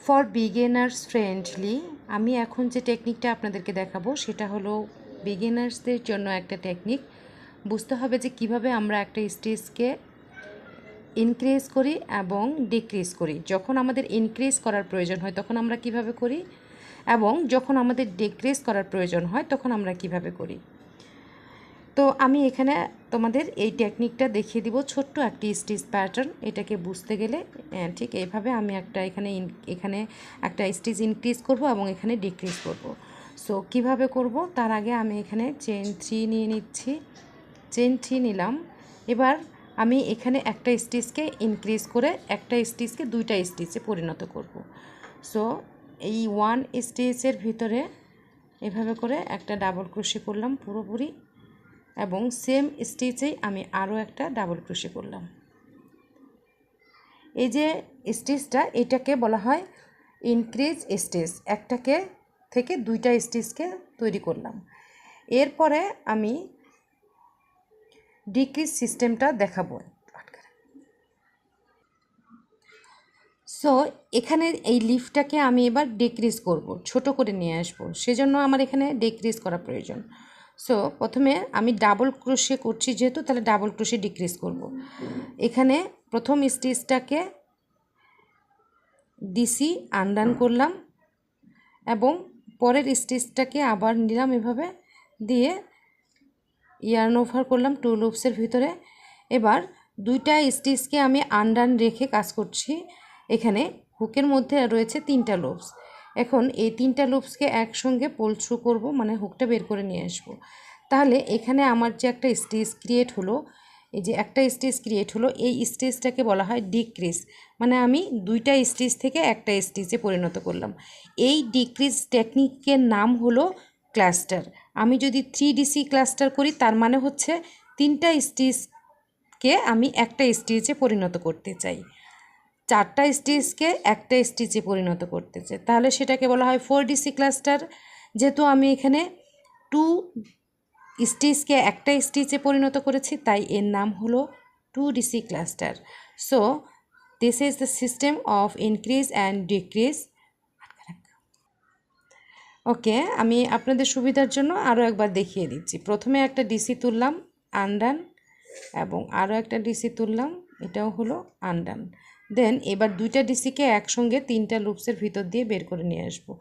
For beginners friendly আমি এখন যে টেকনিকটা আপনাদেরকে দেখাবো সেটা হলো বিগিনার্সদের জন্য একটা টেকনিক। বুঝতে হবে যে কিভাবে আমরা একটা স্টেজকে ইনক্রিজ করি এবং ডিক্রিজ করি। যখন আমাদের ইনক্রিজ করার প্রয়োজন হয় তখন আমরা কিভাবে করি, এবং যখন আমাদের ডিক্রিজ করার প্রয়োজন হয় তখন আমরা কিভাবে করি। তো আমি এখানে তোমাদের এই টেকনিকটা দেখিয়ে দিব, ছোট্ট একটি স্টিচ প্যাটার্ন। এটাকে বুঝতে গেলে ঠিক এইভাবে আমি এখানে একটা স্টিচ ইনক্রিজ করব এবং এখানে ডিক্রিজ করব। সো কিভাবে করব তার আগে আমি এখানে চেইন 3 নিয়ে নিচ্ছি। চেইন 3 নিলাম। এবার আমি এখানে একটা স্টিচকে ইনক্রিজ করে একটা স্টিচকে দুইটা স্টিচে পরিণত করব। সো এই 1 স্টিচের ভিতরে এভাবে করে একটা ডাবল ক্রোশে করলাম পুরোপুরি, এবং সেম স্টিচেই আমি আরও একটা ডাবল ক্রোশে করলাম। এই যে স্টিচটা, এটাকে বলা হয় ইনক্রিজ স্টিচ। একটাকে থেকে দুইটা স্টিচকে তৈরি করলাম। এরপরে আমি ডিক্রিজ সিস্টেমটা দেখাবো। সো এখানে এই লিফটাকে আমি এবার ডিক্রিজ করব, ছোট করে নিয়ে আসব, সেজন্য আমার এখানে ডিক্রিজ করা প্রয়োজন। সো প্রথমে আমি ডাবল ক্রোশে করছি যেহেতু, তাহলে ডাবল ক্রোশে ডিক্রিজ করব। এখানে প্রথম স্টিচটাকে দিছি, আনডান করলাম, এবং পরের স্টিচটাকে আবার নিলাম এভাবে দিয়ে ইয়ার্ন ওভার করলাম 2 লুপসের ভিতরে। এবার দুইটা স্টিচকে আমি আনডান রেখে কাজ করছি। এখানে হুকের মধ্যে রয়েছে 3টা লুপস। এখন এই 3টা লুপসকে একসঙ্গে পুল থ্রু করব, মানে হুকটা বের করে নিয়ে আসব। তাহলে এখানে আমার যে একটা স্টিচ ক্রিয়েট হলো, এই যে একটা স্টিচ ক্রিয়েট হলো, এই স্টিচটাকে বলা হয় ডিক্রিজ। মানে আমি দুইটা স্টিচ থেকে একটা স্টিচে পরিণত করলাম। এই ডিক্রিজ টেকনিকের নাম হলো ক্লাস্টার। আমি যদি 3DC ক্লাস্টার করি তার মানে হচ্ছে 3টা স্টিচকে আমি একটা স্টিচে পরিণত করতে চাই, 4টা স্টিচকে একটা স্টিচে পরিণত করতে চাই, তাহলে সেটাকে বলা হয় 4DC ক্লাস্টার। যেহেতু আমি এখানে 2 স্টিচকে একটা স্টিচে পরিণত করেছি, তাই এর নাম হলো 2DC cluster. So this is the system of increase and decrease. Okay, আমি আপনাদের সুবিধার জন্য আরও একবার দেখিয়ে দিচ্ছি। প্রথমে একটা ডিসি তুললাম, আনডান, এবং আরও একটা ডিসি তুললাম, এটাও হলো আনডান। দেন এবার দুইটা ডিসিকে একসঙ্গে 3টা লুপসের ভিতর দিয়ে বের করে নিয়ে আসবো।